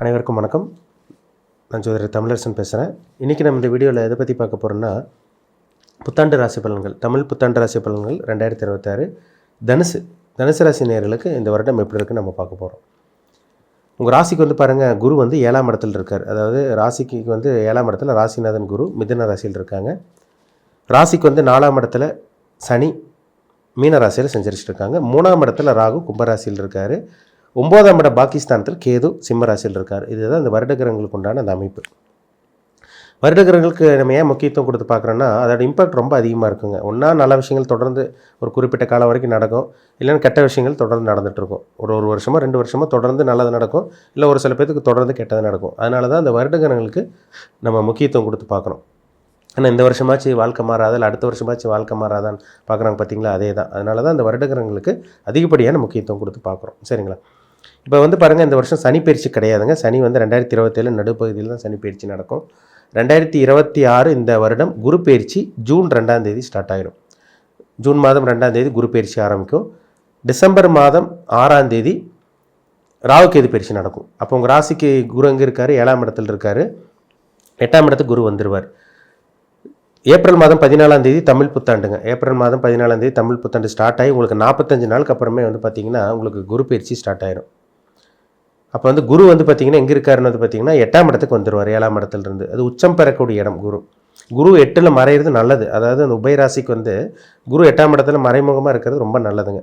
அனைவருக்கும் வணக்கம். நான் ஜோதிடர் தமிழரசன் பேசுகிறேன். இன்றைக்கி நம்ம இந்த வீடியோவில் எதை பற்றி பார்க்க போகிறோம்னா, புத்தாண்டு ராசி பலன்கள், தமிழ் புத்தாண்டு ராசி பலன்கள் 2026 தனுசு ராசி நேயர்களுக்கு இந்த வருடம் எப்படி இருக்குன்னு நம்ம பார்க்க போகிறோம். உங்கள் ராசிக்கு வந்து பாருங்கள், குரு வந்து 7ஆம் இடத்துல இருக்கார். அதாவது ராசிக்கு வந்து 7ஆம் இடத்துல ராசிநாதன் குரு மிதுன ராசியில் இருக்காங்க. ராசிக்கு வந்து 4ஆம் இடத்துல சனி மீன ராசியில் செஞ்சிருச்சுட்டு இருக்காங்க. 3ஆம் இடத்துல ராகு கும்பராசியில் இருக்கார். 9ஆம் இடம் பாகிஸ்தானத்தில் கேது சிம்ம ராசியில் இருக்கார். இதுதான் இந்த வருடகிரகங்களுக்கு உண்டான அந்த அமைப்பு. வருடகிரகங்களுக்கு நம்ம ஏன் முக்கியத்துவம் கொடுத்து பார்க்குறோன்னா, அதோட இம்பாக்ட் ரொம்ப அதிகமாக இருக்குங்க. ஒன்றா நல்ல விஷயங்கள் தொடர்ந்து ஒரு குறிப்பிட்ட காலம் வரைக்கும் நடக்கும், இல்லைன்னா கெட்ட விஷயங்கள் தொடர்ந்து நடந்துகிட்ருக்கும். ஒரு வருஷமோ 2 வருஷமோ தொடர்ந்து நல்லது நடக்கும், இல்லை ஒரு சில பேருக்கு தொடர்ந்து கெட்டது நடக்கும். அதனால தான் அந்த வருடகிரகங்களுக்கு நம்ம முக்கியத்துவம் கொடுத்து பார்க்குறோம். ஆனால் இந்த வருஷமாச்சு வாழ்க்கை மாறாத, இல்லை அடுத்த வருஷமாச்சு வாழ்க்கை மாறாதான்னு பார்க்குறாங்க பார்த்தீங்களா, அதே தான். அதனால தான் அந்த வருடகிரகங்களுக்கு அதிகப்படியான முக்கியத்துவம் கொடுத்து பார்க்குறோம். சரிங்களா? இப்போ வந்து பாருங்கள், இந்த வருஷம் சனி பயிற்சி கிடையாதுங்க. சனி வந்து 2027 நடுப்பகுதியில் தான் சனி பயிற்சி நடக்கும். 2026 இந்த வருடம் குரு பயிற்சி ஜூன் 2ஆம் தேதி ஸ்டார்ட் ஆகிடும். ஜூன் மாதம் 2ஆம் தேதி குரு பயிற்சி ஆரம்பிக்கும். டிசம்பர் மாதம் 6ஆம் தேதி ராகுகேது பயிற்சி நடக்கும். அப்போ உங்கள் ராசிக்கு குரு அங்கே இருக்கார், 7ஆம் இடத்துல இருக்கார். 8ஆம் இடத்துக்கு குரு வந்துடுவார். ஏப்ரல் மாதம் 14ஆம் தேதி தமிழ் புத்தாண்டுங்க. ஏப்ரல் மாதம் 14ஆம் தேதி தமிழ் புத்தாண்டு ஸ்டார்ட் ஆகி உங்களுக்கு 45 நாளுக்கு அப்புறமே வந்து பார்த்திங்கன்னா உங்களுக்கு குரு பயிற்சி ஸ்டார்ட் ஆகிடும். அப்போ வந்து குரு வந்து பார்த்திங்கன்னா எங்கே இருக்காருன்னு வந்து பார்த்திங்கன்னா 8ஆம் இடத்துக்கு வந்துடுவார். 7ஆம் இடத்துலேருந்து அது உச்சம் பெறக்கூடிய இடம். குரு 8ல் மறையிறது நல்லது. அதாவது அந்த உபயராசிக்கு வந்து குரு 8ஆம் இடத்துல மறைமுகமாக இருக்கிறது ரொம்ப நல்லதுங்க.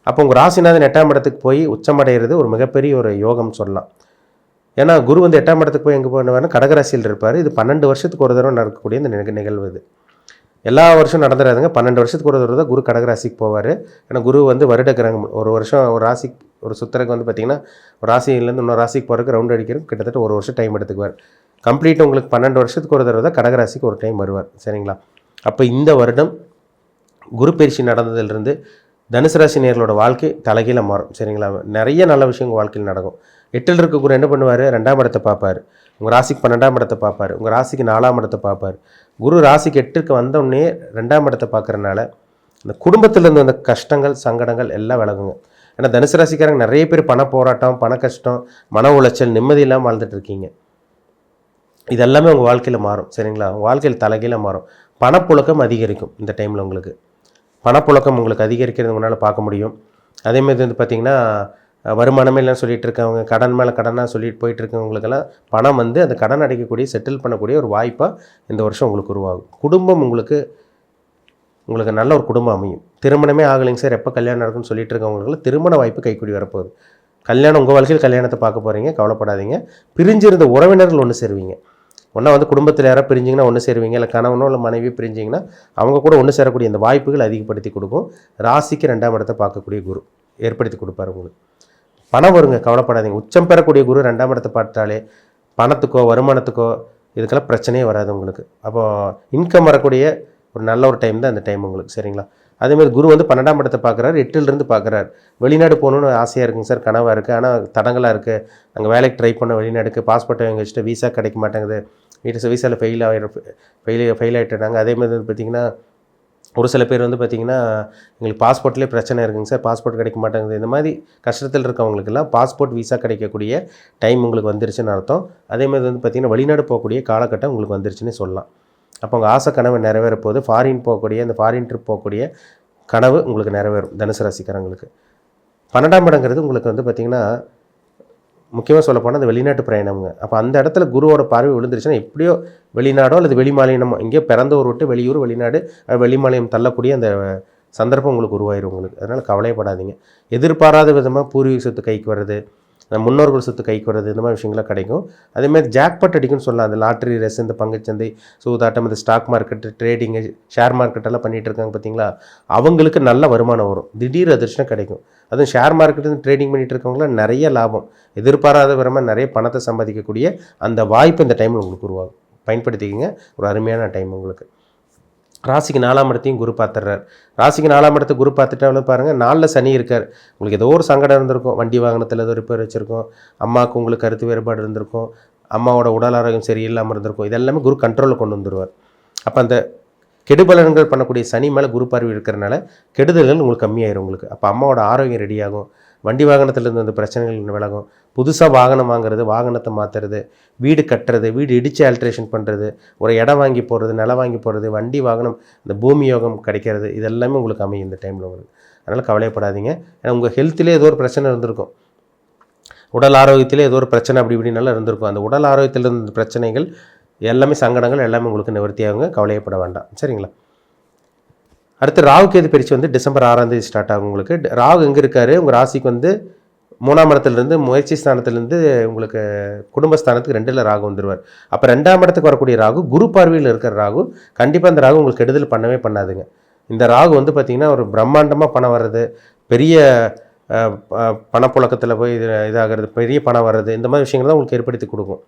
அப்போ உங்கள் ராசிநாதன் 8ஆம் இடத்துக்கு போய் உச்சமடைகிறது ஒரு மிகப்பெரிய ஒரு யோகம் சொல்லலாம். ஏன்னா குரு வந்து 8ஆம் இடத்துக்கு போய் எங்கே போனவாருன்னா கடகராசியில் இருப்பார். இது 12 வருஷத்துக்கு ஒரு தடவை நடக்கக்கூடிய இந்த நிகழ்வு. இது எல்லா வருஷம் நடந்துடாதுங்க. 12 வருஷத்துக்கு ஒரு தடவை தான் குரு கடகராசிக்கு போவார். ஏன்னா குரு வந்து வருட கிரகம். ஒரு வருஷம் ஒரு ராசி ஒரு சுத்தருக்கு வந்து பார்த்திங்கன்னா ஒரு ராசியிலேருந்து இன்னொரு ராசிக்கு போகிறதுக்கு ரவுண்ட் அடிக்கிறதுக்கு கிட்டத்தட்ட ஒரு வருஷம் டைம் எடுத்துக்குவார். கம்ப்ளீட்டாக உங்களுக்கு 12 வருஷத்துக்கு ஒரு தடவை தான் கடகராசிக்கு ஒரு டைம் வருவார். சரிங்களா? அப்போ இந்த வருடம் குரு பயிற்சி நடந்ததிலிருந்து தனுசு ராசி நேயர்களோட வாழ்க்கை தலைகீழ மாறும். சரிங்களா? நிறைய நல்ல விஷயம் உங்கள் வாழ்க்கையில் நடக்கும். 8ல் இருக்க குரு என்ன பண்ணுவார்? 2ஆம் இடத்தை பார்ப்பார். உங்கள் ராசிக்கு 12ஆம் இடத்தை பார்ப்பார். உங்கள் ராசிக்கு 4ஆம் இடத்தை பார்ப்பார். குரு ராசிக்கு 8க்கு வந்தோடனே 2ஆம் இடத்தை பார்க்குறனால இந்த குடும்பத்திலேருந்து வந்த கஷ்டங்கள் சங்கடங்கள் எல்லாம் விலகுங்க. ஏன்னா தனுசு ராசிக்காரங்க நிறைய பேர் பண போராட்டம், பண கஷ்டம், மன உளைச்சல், நிம்மதி இல்லாமல் வாழ்ந்துட்டு இருக்கீங்க. இதெல்லாமே உங்கள் வாழ்க்கையில் மாறும். சரிங்களா? உங்கள் வாழ்க்கையில் தலைகீழ மாறும். பணப்புழக்கம் அதிகரிக்கும். இந்த டைமில் உங்களுக்கு பணப்புழக்கம் உங்களுக்கு அதிகரிக்கிறது உங்களால் பார்க்க முடியும். அதேமாதிரி வந்து பார்த்திங்கன்னா வருமானமே இல்லைன்னு சொல்லிட்டு இருக்கவங்க, கடன் மேலே கடனாக சொல்லிட்டு போயிட்டு இருக்கவங்களுக்கெல்லாம் பணம் வந்து அந்த கடன் அடைக்கக்கூடிய செட்டில் பண்ணக்கூடிய ஒரு வாய்ப்பாக இந்த வருஷம் உங்களுக்கு உருவாகும். குடும்பம் உங்களுக்கு நல்ல ஒரு குடும்பம் அமையும். திருமணமே ஆகலைங்க சார், எப்போ கல்யாணம் நடக்கும்னு சொல்லிட்டு இருக்கவங்களுக்குலாம் திருமண வாய்ப்பு கைக்கூடி வரப்போகுது. கல்யாணம் உங்கள் வாழ்க்கையில் கல்யாணத்தை பார்க்க போகிறீங்க, கவலைப்படாதீங்க. பிரிஞ்சிருந்த உறவினர்கள் ஒன்று சேருவீங்க. ஒன்றா வந்து குடும்பத்தில் யாராவது பிரிஞ்சிங்கன்னா ஒன்று சேருவீங்க, இல்லை கணவனோ இல்லை மனைவியோ பிரிஞ்சிங்கன்னா அவங்க கூட ஒன்று சேரக்கூடிய இந்த வாய்ப்புகள் அதிகப்படுத்தி கொடுக்கும். ராசிக்கு 2ஆம் இடத்தை பார்க்கக்கூடிய குரு ஏற்படுத்தி கொடுப்பார் உங்களுக்கு. பணம் வருங்க, கவலைப்படாதீங்க. உச்சம் பெறக்கூடிய குரு 2ஆம் இடத்தை பார்த்தாலே பணத்துக்கோ வருமானத்துக்கோ இதுக்கெல்லாம் பிரச்சனையே வராது உங்களுக்கு. அப்போது இன்கம் வரக்கூடிய ஒரு நல்ல ஒரு டைம் தான் இந்த டைம் உங்களுக்கு. சரிங்களா? அதேமாதிரி குரு வந்து 12ஆம் இடத்தை பார்க்குறாரு, 8லிருந்து பார்க்குறாரு. வெளிநாடு போகணுன்னு ஆசையாக இருக்குங்க சார், கனவாக இருக்குது, ஆனால் தடங்களாக இருக்குது. அங்கே வேலைக்கு ட்ரை பண்ண வெளிநாடுக்கு பாஸ்போர்ட்டை வாங்கி வச்சுட்டு வீசா கிடைக்க மாட்டேங்குது, வீசாவில் ஃபெயில் ஆகிட்டுறாங்க. அதேமாதிரி வந்து பார்த்திங்கன்னா ஒரு சில பேர் வந்து பார்த்திங்கன்னா எங்களுக்கு பாஸ்போர்ட்லேயே பிரச்சனை இருக்குங்க சார், பாஸ்போர்ட் கிடைக்க மாட்டேங்குது. இந்த மாதிரி கஷ்டத்தில் இருக்கவங்களுக்கெல்லாம் பாஸ்போர்ட் வீசா கிடைக்கக்கூடிய டைம் உங்களுக்கு வந்துருச்சுன்னு அர்த்தம். அதேமாதிரி வந்து பார்த்திங்கன்னா வெளிநாடு போகக்கூடிய காலகட்டம் உங்களுக்கு வந்துருச்சுன்னு சொல்லலாம். அப்போ உங்கள் ஆசை கனவு நிறைவேற போது. ஃபாரின் போகக்கூடிய அந்த ஃபாரின் ட்ரிப் போகக்கூடிய கனவு உங்களுக்கு நிறைவேறும். தனுசு ராசிக்காரங்களுக்கு 12ஆம் இடங்கிறது உங்களுக்கு வந்து பார்த்திங்கன்னா முக்கியமாக சொல்லப்போனால் அந்த வெளிநாட்டு பிரயாணம்ங்க. அப்போ அந்த இடத்துல குருவோட பார்வை விழுந்துருச்சுன்னா எப்படியோ வெளிநாடோ அல்லது வெளிமாநிலமோ எங்கேயோ பிறந்த ஊர் விட்டு வெளியூர் வெளிநாடு வெளிமாநிலம் தள்ளக்கூடிய அந்த சந்தர்ப்பம் உங்களுக்கு உருவாயிரும் உங்களுக்கு. அதனால் கவலைப்படாதீங்க. எதிர்பாராத விதமாக பூர்வீக சொத்து கைக்கு வர்றது, முன்னோர்கள் சொத்து கைக்கு வர்றது, இந்த மாதிரி விஷயங்கள்லாம் கிடைக்கும். அதேமாதிரி ஜாக்பாட் அடிக்குன்னு சொல்லலாம். அந்த லாட்ரி ரேஸ், இந்த பங்குச்சந்தை, சூதாட்டம், இந்த ஸ்டாக் மார்க்கெட்டு, ட்ரேடிங்கு, ஷேர் மார்க்கெட்டெல்லாம் பண்ணிகிட்டு இருக்காங்க பார்த்தீங்களா, அவங்களுக்கு நல்ல வருமானம் வரும். திடீர் அதிர்ஷ்டம் கிடைக்கும். அதுவும் ஷேர் மார்க்கெட்டு ட்ரேடிங் பண்ணிகிட்டு இருக்கவங்களாம் நிறைய லாபம், எதிர்பாராத விதமாக நிறைய பணத்தை சம்பாதிக்கக்கூடிய அந்த வாய்ப்பு இந்த டைமில் உங்களுக்கு உருவாகும். பயன்படுத்திக்கிங்க. ஒரு அருமையான டைம் உங்களுக்கு. ராசிக்கு 4ஆம் இடத்தையும் குரு பார்த்துடுறார். ராசிக்கு 4ஆம் இடத்தை குரு பார்த்துட்டாலும் பாருங்கள், 4ல் சனி இருக்கார். உங்களுக்கு ஏதோ ஒரு சங்கடம் இருந்திருக்கும், வண்டி வாகனத்தில் ஏதோ ரிப்பேர் வச்சுருக்கோம், அம்மாவுக்கு உங்களுக்கு கருத்து வேறுபாடு இருந்திருக்கும், அம்மாவோட உடல் ஆரோக்கியம் சரியில்லாமல் இருந்திருக்கும். இதெல்லாமே குரு கண்ட்ரோலில் கொண்டு வந்துடுவார். அப்போ அந்த கெடுபலன்கள் பண்ணக்கூடிய சனி மேலே குரு பார்வை இருக்கிறனால கெடுதல்கள் உங்களுக்கு கம்மியாயிரும் உங்களுக்கு. அப்போ அம்மாவோட ஆரோக்கியம் ரெடியாகும். வண்டி வாகனத்திலேருந்து அந்த பிரச்சனைகள் விலகும். புதுசாக வாகனம் வாங்குறது, வாகனத்தை மாற்றுறது, வீடு கட்டுறது, வீடு இடித்து ஆல்ட்ரேஷன் பண்ணுறது, ஒரு இடம் வாங்கி போடுறது, நிலம் வாங்கி போடுறது, வண்டி வாகனம், இந்த பூமி யோகம் கிடைக்கிறது, இது எல்லாமே உங்களுக்கு அமையும் இந்த டைமில் உங்களுக்கு. அதனால் கவலைப்படாதீங்க. ஏன்னா உங்கள் ஹெல்த்திலே ஏதோ ஒரு பிரச்சனை இருந்திருக்கும், உடல் ஆரோக்கியத்திலே ஏதோ ஒரு பிரச்சனை அப்படி இப்படினாலும் இருந்திருக்கும். அந்த உடல் ஆரோக்கியத்தில் இருந்த பிரச்சனைகள் எல்லாமே, சங்கடங்கள் எல்லாமே உங்களுக்கு நிவர்த்தியாகுங்க. கவலையப்பட வேண்டாம். சரிங்களா? அடுத்து ராகு கேது பயிற்சி வந்து டிசம்பர் 6ஆம் தேதி ஸ்டார்ட் ஆகும் உங்களுக்கு. ராகு எங்கே இருக்கார்? உங்கள் ராசிக்கு வந்து 3ஆம் இடத்துலேருந்து, முயற்சி ஸ்தானத்துலேருந்து உங்களுக்கு குடும்பஸ்தானத்துக்கு 2ல் ராகு வந்துடுவார். அப்போ 2ஆம் இடத்துக்கு வரக்கூடிய ராகு குரு பார்வையில் இருக்கிற ராகு. கண்டிப்பாக அந்த ராகு உங்களுக்கு கெடுதல் பண்ணவே பண்ணாதுங்க. இந்த ராகு வந்து பார்த்திங்கன்னா ஒரு பிரம்மாண்டமாக பணம் வர்றது, பெரிய பணப்புழக்கத்தில் போய் இதாகிறது, பெரிய பணம் வர்றது, இந்த மாதிரி விஷயங்கள் தான் உங்களுக்கு ஏற்படுத்தி கொடுக்கும்.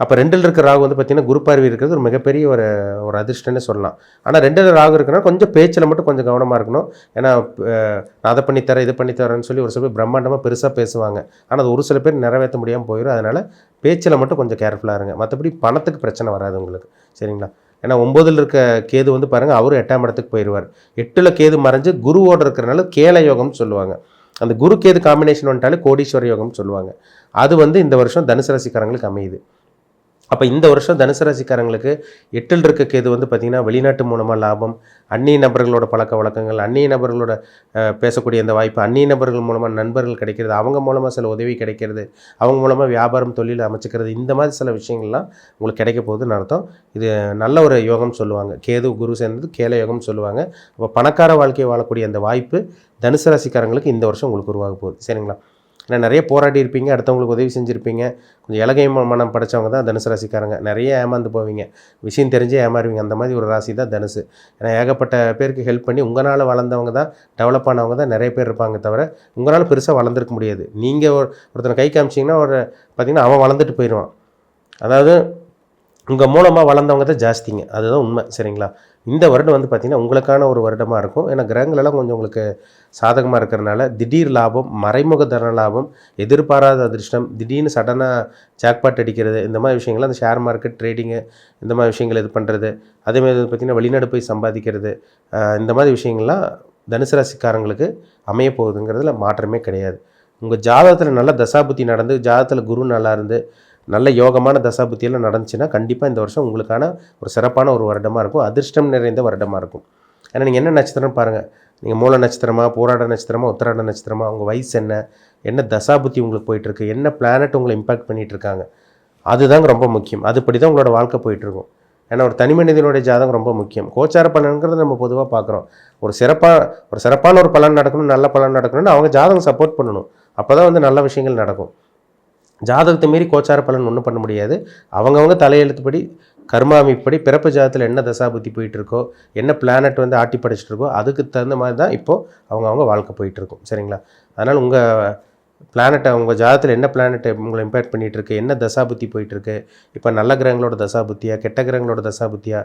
அப்போ 2ல் இருக்கிற ராகு வந்து பார்த்திங்கன்னா குரு பார்வை இருக்கிறது ஒரு மிகப்பெரிய ஒரு அதிர்ஷ்டம்னே சொல்லலாம். ஆனால் 2ல் ராகு இருக்குன்னா கொஞ்சம் பேச்சில் மட்டும் கொஞ்சம் கவனமாக இருக்கணும். ஏன்னா நான் அதை பண்ணித்தரேன், இது பண்ணித்தரேன்னு சொல்லி ஒரு சில பேர் பிரம்மாண்டமாக பெருசாக பேசுவாங்க. ஆனால் அது ஒரு சில பேர் நிறைவேற்ற முடியாமல் போயிடும். அதனால் பேச்சில் மட்டும் கொஞ்சம் கேர்ஃபுல்லாக இருங்க. மற்றபடி பணத்துக்கு பிரச்சனை வராது உங்களுக்கு. சரிங்களா? ஏன்னா 9ல் இருக்க கேது வந்து பாருங்கள், அவரும் 8ஆம் இடத்துக்கு போயிடுவார். 8ல் கேது மறைஞ்சு குருவோடு இருக்கிறனால கேல யோகம்னு சொல்லுவாங்க. அந்த குரு கேது காம்பினேஷன் வந்துட்டாலே கோடீஸ்வர யோகம்னு சொல்லுவாங்க. அது வந்து இந்த வருஷம் தனுசு ராசிக்காரங்களுக்கு அமையுது. அப்போ இந்த வருஷம் தனுசு ராசிக்காரங்களுக்கு 8ல் இருக்க கேது வந்து பார்த்திங்கன்னா வெளிநாட்டு மூலமாக லாபம், அந்நிய நபர்களோட பழக்க வழக்கங்கள், அந்நிய நபர்களோட பேசக்கூடிய இந்த வாய்ப்பு, அந்நிய நபர்கள் மூலமாக நண்பர்கள் கிடைக்கிறது, அவங்க மூலமாக சில உதவி கிடைக்கிறது, அவங்க மூலமாக வியாபாரம் தொழில் அமைச்சிக்கிறது, இந்த மாதிரி சில விஷயங்கள்லாம் உங்களுக்கு கிடைக்க போகுதுன்னு அர்த்தம். இது நல்ல ஒரு யோகம் சொல்லுவாங்க. கேது குரு சேர்ந்தது கேல யோகம்னு சொல்லுவாங்க. அப்போ பணக்கார வாழ்க்கையை வாழக்கூடிய அந்த வாய்ப்பு தனுசு ராசிக்காரங்களுக்கு இந்த வருஷம் உங்களுக்கு உருவாக போகுது. சரிங்களா? ஏன்னா நிறைய போராடி இருப்பீங்க, அடுத்தவங்களுக்கு உதவி செஞ்சுருப்பீங்க, கொஞ்சம் இலகை மனம் படைச்சவங்க தான் தனுசு ராசிக்காரங்க. நிறைய ஏமாந்து போவீங்க, விஷயம் தெரிஞ்சே ஏமாறுவீங்க. அந்த மாதிரி ஒரு ராசி தான் தனுசு. ஏன்னா ஏகப்பட்ட பேருக்கு ஹெல்ப் பண்ணி உங்களால் வளர்ந்தவங்க தான், டெவலப் ஆனவங்க தான் நிறைய பேர் இருப்பாங்க. தவிர உங்களால் பெருசாக வளர்ந்துருக்க முடியாது. நீங்கள் ஒருத்தனை கை காமிச்சிங்கன்னா பார்த்திங்கன்னா அவன் வளர்ந்துட்டு போயிடுவான். அதாவது உங்கள் மூலமாக வளர்ந்தவங்க தான் ஜாஸ்திங்க. அதுதான் உண்மை. சரிங்களா? இந்த வருடம் வந்து பார்த்திங்கன்னா உங்களுக்கான ஒரு வருடமாக இருக்கும். ஏன்னா கிரகங்களெல்லாம் கொஞ்சம் உங்களுக்கு சாதகமாக இருக்கிறனால திடீர் லாபம், மறைமுக தன லாபம், எதிர்பாராத அதிர்ஷ்டம், திடீர்னு சடனாக ஜாக்பாட் அடிக்கிறது, இந்த மாதிரி விஷயங்கள்லாம் அந்த ஷேர் மார்க்கெட் ட்ரேடிங்கு, இந்த மாதிரி விஷயங்கள் இது பண்ணுறது, அதேமாதிரி பார்த்திங்கன்னா வெளிநாடு போய் சம்பாதிக்கிறது, இந்த மாதிரி விஷயங்கள்லாம் தனுசு ராசிக்காரங்களுக்கு அமைய போகுதுங்கிறதுல மாற்றமே கிடையாது. உங்கள் ஜாதகத்தில் நல்ல தசாபுத்தி நடந்து, ஜாதகத்தில் குரு நல்லா இருந்து, நல்ல யோகமான தசாபுத்தியெல்லாம் நடந்துச்சுன்னா கண்டிப்பாக இந்த வருஷம் உங்களுக்கான ஒரு சிறப்பான ஒரு வருடமாக இருக்கும். அதிர்ஷ்டம் நிறைந்த வருடமாக இருக்கும். ஏன்னா நீங்கள் என்ன நட்சத்திரம் பாருங்கள், நீங்கள் மூல நட்சத்திரமா, போராட நட்சத்திரமா, உத்திராட நட்சத்திரமா, உங்கள் வயசு என்ன தசாபுத்தி உங்களுக்கு போயிட்டுருக்கு, என்ன பிளானட் உங்களை இம்பாக்ட் பண்ணிகிட்டு இருக்காங்க, அதுதாங்க ரொம்ப முக்கியம். அதுபடி தான் உங்களோட வாழ்க்கை போயிட்டுருக்கும். ஏன்னா ஒரு தனி மனிதனுடைய ஜாதகம் ரொம்ப முக்கியம். கோச்சார பலன்கிறது நம்ம பொதுவாக பார்க்குறோம். ஒரு சிறப்பான ஒரு பலன் நடக்கணும், நல்ல பலன் நடக்கணும்னு அவங்க ஜாதகம் சப்போர்ட் பண்ணணும். அப்போ தான் வந்து நல்ல விஷயங்கள் நடக்கும். ஜாதகத்தை மீறி கோச்சார பலன் ஒன்றும் பண்ண முடியாது. அவங்கவுங்க தலையெழுத்துப்படி, கர்மா அமைப்படி, பிறப்பு ஜாதகத்தில் என்ன தசாபுத்தி போயிட்டுருக்கோ, என்ன பிளானட் வந்து ஆட்டி படைச்சிட்டு இருக்கோ, அதுக்கு தகுந்த மாதிரி தான் இப்போது அவங்கவுங்க வாழ்க்கை போயிட்டுருக்கும். சரிங்களா? அதனால் உங்கள் பிளானட்டை, உங்கள் ஜாதகத்தில் என்ன பிளானட்டை உங்களை இம்பேக்ட் பண்ணிகிட்ருக்கு, என்ன தசாபுத்தி போயிட்டுருக்கு, இப்போ நல்ல கிரகங்களோட தசாபுத்தியா, கெட்ட கிரகங்களோட தசாபுத்தியா,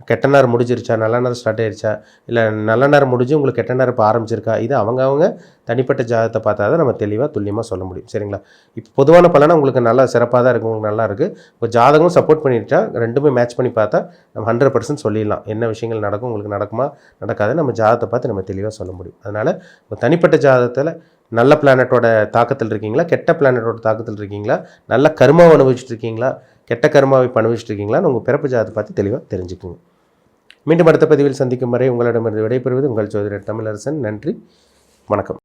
கெட்ட நேரம் முடிஞ்சிருச்சா, நல்ல நேரம் ஸ்டார்ட் ஆயிடுச்சா, இல்லை நல்ல நேரம் முடிஞ்சு உங்களுக்கு கெட்ட நேரம் இப்போ ஆரம்பிச்சிருக்கா, இது அவங்கவுங்க தனிப்பட்ட ஜாதகத்தை பார்த்தா தான் நம்ம தெளிவாக துல்லியமாக சொல்ல முடியும். சரிங்களா? இப்போ பொதுவான பலனா உங்களுக்கு நல்லா சிறப்பாக தான் இருக்குது, உங்களுக்கு நல்லா இருக்குது. இப்போ ஜாதகம் சப்போர்ட் பண்ணிட்டா ரெண்டுமே மேட்ச் பண்ணி பார்த்தா நம்ம 100% சொல்லிடலாம் என்ன விஷயங்கள் நடக்கும், உங்களுக்கு நடக்குமா நடக்காது, நம்ம ஜாதகத்தை பார்த்து நம்ம தெளிவாக சொல்ல முடியும். அதனால் தனிப்பட்ட ஜாதகத்தில் நல்ல பிளானட்டோட தாக்கத்தில் இருக்கீங்களா, கெட்ட பிளானட்டோட தாக்கத்தில் இருக்கீங்களா, நல்ல கர்மாவை அனுபவிச்சுட்டு இருக்கீங்களா, கெட்ட கர்மாவை இப்போ அனுபவிச்சுட்டு இருக்கீங்களான்னு உங்கள் பிறப்பு ஜாதகத்தை பார்த்து தெளிவாக தெரிஞ்சுக்குங்க. மீண்டும் அடுத்த பதிவில் சந்திக்கும் வரை உங்களிடமிருந்து விடைபெறுவது உங்கள் ஜோதிடர் தமிழரசன். நன்றி, வணக்கம்.